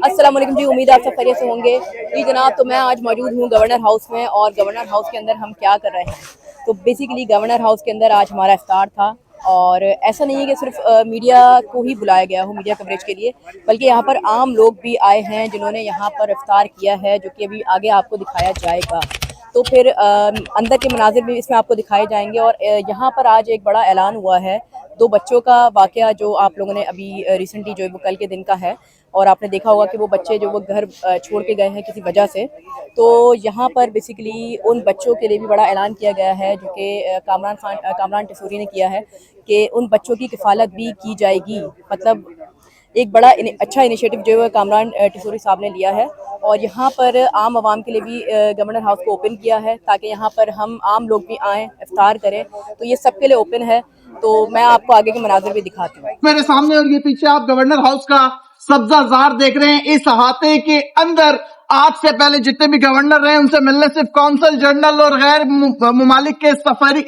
अस्सलाम वालेकुम जी, उम्मीद है आप सब खैरियत से होंगे जी जनाब। तो मैं आज मौजूद हूँ गवर्नर हाउस में, और गवर्नर हाउस के अंदर हम क्या कर रहे हैं। तो बेसिकली गवर्नर हाउस के अंदर आज हमारा इफ्तार था, और ऐसा नहीं है कि सिर्फ मीडिया को ही बुलाया गया हो मीडिया कवरेज के लिए, बल्कि यहाँ पर आम लोग भी आए हैं जिन्होंने यहाँ पर इफ्तार किया है, जो कि अभी आगे आपको दिखाया जाएगा। तो फिर अंदर के मनाजिर भी इसमें आपको दिखाए जाएंगे। और यहाँ पर आज एक बड़ा ऐलान हुआ है, 2 बच्चों का वाक़या जो आप लोगों ने अभी रिसेंटली जो वो कल के दिन का है, और आपने देखा होगा कि वो बच्चे जो वो घर छोड़ के गए हैं किसी वजह से। तो यहाँ पर बेसिकली उन बच्चों के लिए भी बड़ा ऐलान किया गया है, जो कि कामरान टिसूरी ने किया है, कि उन बच्चों की किफ़ालत भी की जाएगी। मतलब एक बड़ा अच्छा इनिशिएटिव जो है कामरान टिसूरी साहब ने लिया है, और यहाँ पर आम आवाम के लिए भी गवर्नर हाउस को ओपन किया है, ताकि यहाँ पर हम आम लोग भी आएँ, इफ्तार करें। तो ये सबके लिए ओपन है। तो मैं आपको आगे के मनाजिर भी दिखाती हूँ मेरे सामने, और ये पीछे आप गवर्नर हाउस का सब्जा जार देख रहे हैं। इस अहाते के अंदर आज से पहले जितने भी गवर्नर रहे उनसे मिलने सिर्फ कौंसल जनरल और गैर मुमालिक के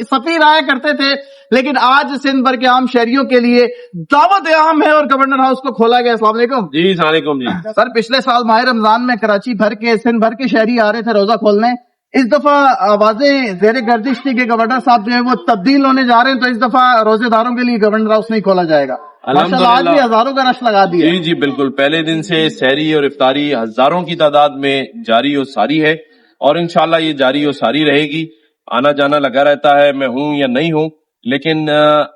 सफीर आया करते थे, लेकिन आज सिंध भर के आम शहरियों के लिए दावत आम है और गवर्नर हाउस को खोला गया। अस्सलाम वालेकुम जी। सलाम जी। सर, पिछले साल माह रमजान में कराची भर के सिंध भर के शहरी आ रहे थे रोजा खोलने। इस दफा आवाजें जेर गर्दिश थी कि गवर्नर साहब जो है वो तब्दील होने जा रहे हैं, तो इस दफा रोजेदारों के लिए गवर्नर हाउस नहीं खोला जाएगा। माशाल्लाह आज भी हजारों का रश लगा दिया। जी बिल्कुल, पहले दिन से सहरी और इफ्तारी हजारों की तादाद में जारी और सारी है, और इंशाल्लाह ये जारी और सारी रहेगी। आना जाना लगा रहता है, मैं हूं या नहीं हूं, लेकिन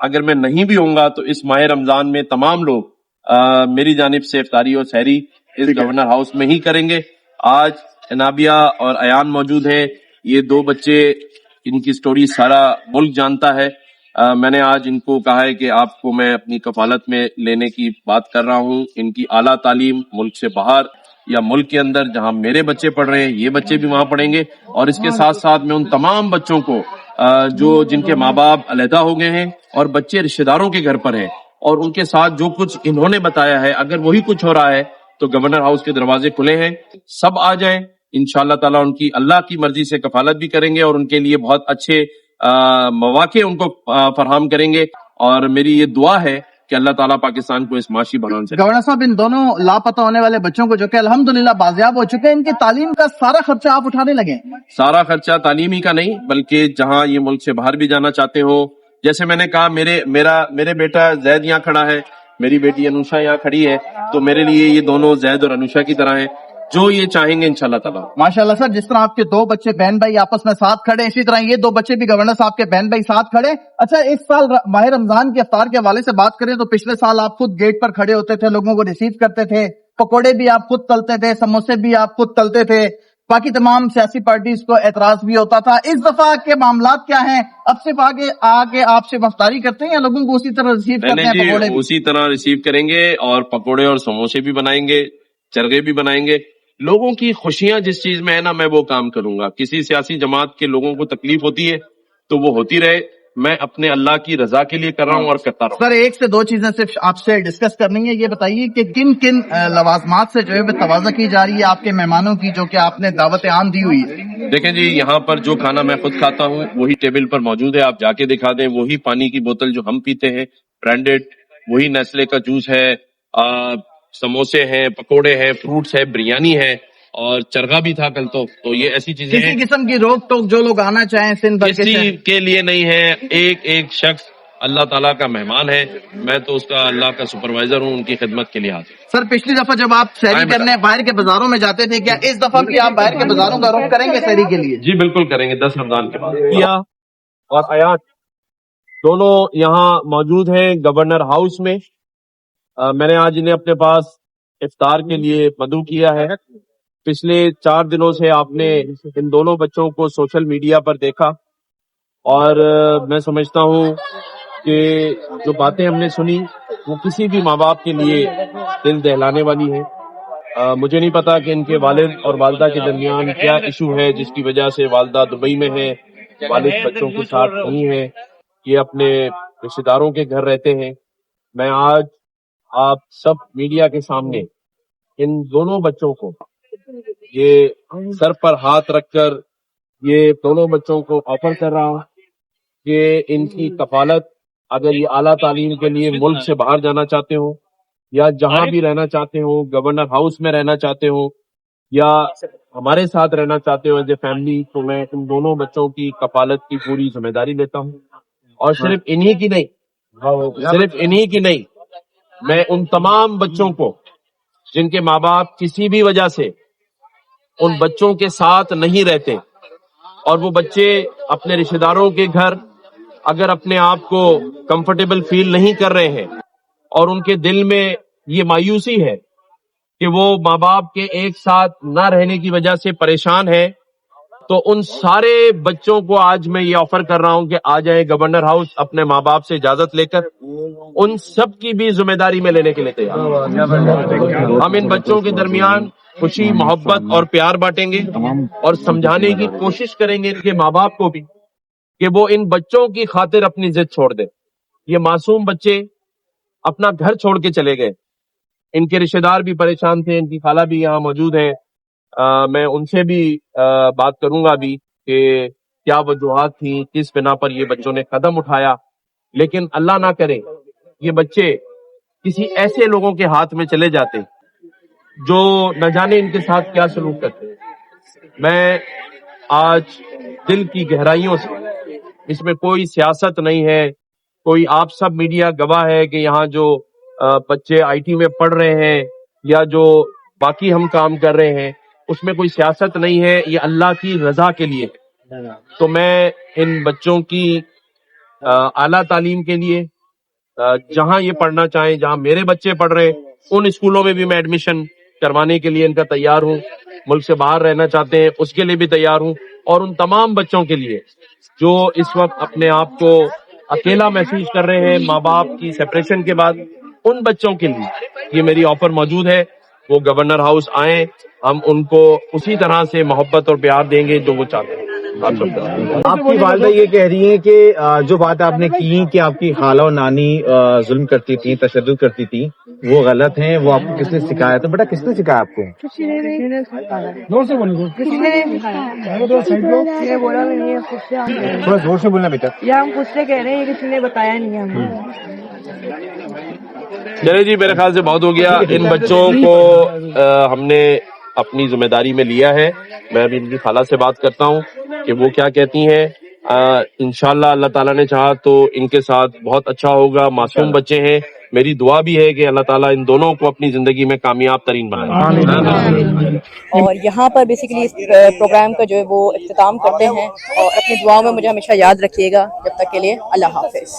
अगर मैं नहीं भी होऊंगा तो इस माह रमजान में तमाम लोग मेरी जानिब से इफ्तारी और सहरी इस गवर्नर हाउस में ही करेंगे। आज नाबिया और अयान मौजूद हैं। ये 2 बच्चे, इनकी स्टोरी सारा मुल्क जानता है। मैंने आज इनको कहा है कि आपको मैं अपनी कफालत में लेने की बात कर रहा हूँ। इनकी आला तालीम मुल्क से बाहर या मुल्क के अंदर जहाँ मेरे बच्चे पढ़ रहे हैं, ये बच्चे भी वहां पढ़ेंगे। और इसके साथ साथ मैं उन तमाम बच्चों को जो जिनके माँ बाप अलहदा हो गए हैं और बच्चे रिश्तेदारों के घर पर हैं, और उनके साथ जो कुछ इन्होंने बताया है, अगर वही कुछ हो रहा है तो गवर्नर हाउस के दरवाजे खुले हैं, सब आ जाएं। इंशाअल्लाह ताला उनकी अल्लाह की मर्जी से कफालत भी करेंगे और उनके लिए बहुत अच्छे मौके उनको फराहम करेंगे। और मेरी ये दुआ है कि अल्लाह ताला पाकिस्तान को इस माशी बहरान से। गवर्नर साहब, इन दोनों लापता होने वाले बच्चों को जो कि अल्हम्दुलिल्लाह बाजियाब हो चुके हैं, इनकी तालीम का सारा खर्चा आप उठाने लगे? सारा खर्चा तालीम ही का नहीं, बल्कि जहाँ ये मुल्क से बाहर भी जाना चाहते हो, जैसे मैंने कहा, मेरे बेटा जैद यहाँ खड़ा है, मेरी बेटी अनुषा यहाँ खड़ी है, तो मेरे लिए ये दोनों जैद और अनुषा की तरह हैं, जो ये चाहेंगे इंशाल्लाह ताला। माशाल्लाह सर, जिस तरह आपके 2 बच्चे बहन भाई आपस में साथ खड़े, इसी तरह ये 2 बच्चे भी गवर्नर साहब के बहन भाई साथ खड़े। अच्छा, इस साल माह रमजान के इफ्तार के हवाले से बात करें तो पिछले साल आप खुद गेट पर खड़े होते थे, लोगों को रिसीव करते थे, पकौड़े भी आप खुद तलते थे, समोसे भी आप खुद तलते थे, बाकी तमाम सियासी पार्टीज को एतराज भी होता था। इस दफा के मामलात क्या हैं? अब सिर्फ आगे आप सिर्फ इफ्तारी करते हैं या लोगों को उसी तरह रिसीव करते हैं? पकौड़े उसी तरह रिसीव करेंगे, और पकौड़े और समोसे भी बनाएंगे, चरगे भी बनाएंगे। लोगों की खुशियां जिस चीज में है ना, मैं वो काम करूंगा। किसी सियासी जमात के लोगों को तकलीफ होती है तो वो होती रहे, मैं अपने अल्लाह की रजा के लिए कर रहा हूँ और करता रहा हूँ। सर, 1 से 2 चीजें सिर्फ आपसे डिस्कस करनी है। ये बताइए कि किन किन लवाजमात से जो है तवाज़ा की जा रही है आपके मेहमानों की, जो कि आपने दावत आम दी हुई है? देखें जी, यहाँ पर जो खाना मैं खुद खाता हूँ वही टेबल पर मौजूद है, आप जाके दिखा दें। वही पानी की बोतल जो हम पीते हैं ब्रांडेड, वही नेस्ले का जूस है, समोसे हैं, पकोड़े हैं, फ्रूट्स है, बिरयानी है, और चरगा भी था कल। तो ये ऐसी चीजें हैं। किसी किस्म की रोक टोक जो लोग आना चाहें सिंध भर किसी के लिए नहीं है। एक शख्स अल्लाह ताला का मेहमान है, मैं तो उसका अल्लाह का सुपरवाइजर हूँ, उनकी खिदमत के लिए हाजिर। सर, पिछली दफा जब आप सहरी करने बाहर के बाजारों में जाते थे, क्या इस दफा भी आप बाहर के बाजारों का रुख करेंगे सहरी के लिए? जी बिल्कुल करेंगे, 10 रमजान के बाद। और अयान दोनों यहाँ मौजूद हैं गवर्नर हाउस में। मैंने आज इन्हें अपने पास इफ्तार के लिए मदऊ किया है। पिछले 4 दिनों से आपने इन दोनों बच्चों को सोशल मीडिया पर देखा, और मैं समझता हूँ कि जो बातें हमने सुनी वो किसी भी माँ बाप के लिए दिल दहलाने वाली है। मुझे नहीं पता कि इनके वालिद और वालदा के दरमियान क्या इशू है जिसकी वजह से वालदा दुबई में है, वालिद बच्चों के साथ नहीं है, ये अपने रिश्तेदारों के घर रहते हैं। मैं आज आप सब मीडिया के सामने इन दोनों बच्चों को ये सर पर हाथ रखकर ये दोनों बच्चों को ऑफर कर रहा हूँ कि इनकी कफालत, अगर ये आला तालीम के लिए मुल्क से बाहर जाना चाहते हो یا جہاں بھی رہنا چاہتے ہو, گورنر ہاؤس میں رہنا چاہتے ہو یا ہمارے ساتھ رہنا چاہتے ہو ایز اے فیملی, تو میں ان دونوں بچوں کی کفالت کی پوری ذمہ داری لیتا ہوں. اور صرف انہی کی نہیں, میں ان تمام بچوں کو جن کے ماں باپ کسی بھی وجہ سے ان بچوں کے ساتھ نہیں رہتے اور وہ بچے اپنے رشتہ داروں کے گھر اگر اپنے آپ کو کمفرٹیبل فیل نہیں کر رہے ہیں اور ان کے دل میں یہ مایوسی ہے کہ وہ ماں باپ کے ایک ساتھ نہ رہنے کی وجہ سے پریشان ہے, تو ان سارے بچوں کو آج میں یہ آفر کر رہا ہوں کہ آ جائیں گورنر ہاؤس اپنے ماں باپ سے اجازت لے کر. ان سب کی بھی ذمہ داری میں لینے کے لیے تیار ہوں. ہم ان بچوں کے درمیان خوشی, محبت اور پیار بانٹیں گے اور سمجھانے کی کوشش کریں گے ان کے ماں باپ کو بھی کہ وہ ان بچوں کی خاطر اپنی ضد چھوڑ دیں. یہ معصوم بچے اپنا گھر چھوڑ کے چلے گئے, ان کے رشتہ دار بھی پریشان تھے, ان کی خالہ بھی یہاں موجود ہے, میں ان سے بھی بات کروں گا ابھی کہ کیا وجوہات تھیں, کس بنا پر یہ بچوں نے قدم اٹھایا. لیکن اللہ نہ کرے یہ بچے کسی ایسے لوگوں کے ہاتھ میں چلے جاتے جو نہ جانے ان کے ساتھ کیا سلوک کرتے. میں آج دل کی گہرائیوں سے, اس میں کوئی سیاست نہیں ہے, کوئی آپ سب میڈیا گواہ ہے کہ یہاں جو بچے آئی ٹی میں پڑھ رہے ہیں یا جو باقی ہم کام کر رہے ہیں اس میں کوئی سیاست نہیں ہے, یہ اللہ کی رضا کے لیے. تو میں ان بچوں کی اعلیٰ تعلیم کے لیے جہاں یہ پڑھنا چاہیں, جہاں میرے بچے پڑھ رہے ہیں ان اسکولوں میں بھی میں ایڈمیشن کروانے کے لیے ان کا تیار ہوں. ملک سے باہر رہنا چاہتے ہیں اس کے لیے بھی تیار ہوں. اور ان تمام بچوں کے لیے جو اس وقت اپنے آپ کو اکیلا محسوس کر رہے ہیں ماں باپ کی سیپریشن کے بعد, ان بچوں کے لیے یہ میری آفر موجود ہے. وہ گورنر ہاؤس آئیں, ہم ان کو اسی طرح سے محبت اور پیار دیں گے جو وہ چاہتے ہیں. آپ کی والدہ یہ کہہ رہی ہیں کہ جو بات آپ نے کی کہ آپ کی خالہ اور نانی ظلم کرتی تھی, تشدد کرتی تھی, وہ غلط ہیں, وہ آپ کو کس نے سکھایا؟ تو بیٹا کس نے سکھایا آپ کو؟ تھوڑا زور سے بولنا بیٹا. یا ہم خود سے کہہ رہے ہیں, کسی نے بتایا نہیں ہمیں. چلے جی, میرے خیال سے بہت ہو گیا. ان بچوں کو ہم نے اپنی ذمہ داری میں لیا ہے. میں ابھی ان کی خالہ سے بات کرتا ہوں کہ وہ کیا کہتی ہیں. انشاءاللہ اللہ تعالیٰ نے چاہا تو ان کے ساتھ بہت اچھا ہوگا. معصوم بچے ہیں, میری دعا بھی ہے کہ اللہ تعالیٰ ان دونوں کو اپنی زندگی میں کامیاب ترین بنائے. اور یہاں پر بیسیکلی اس پروگرام کا جو ہے وہ اختتام کرتے ہیں, اور اپنی دعاؤں میں مجھے ہمیشہ یاد رکھیے گا. جب تک کے لیے اللہ حافظ.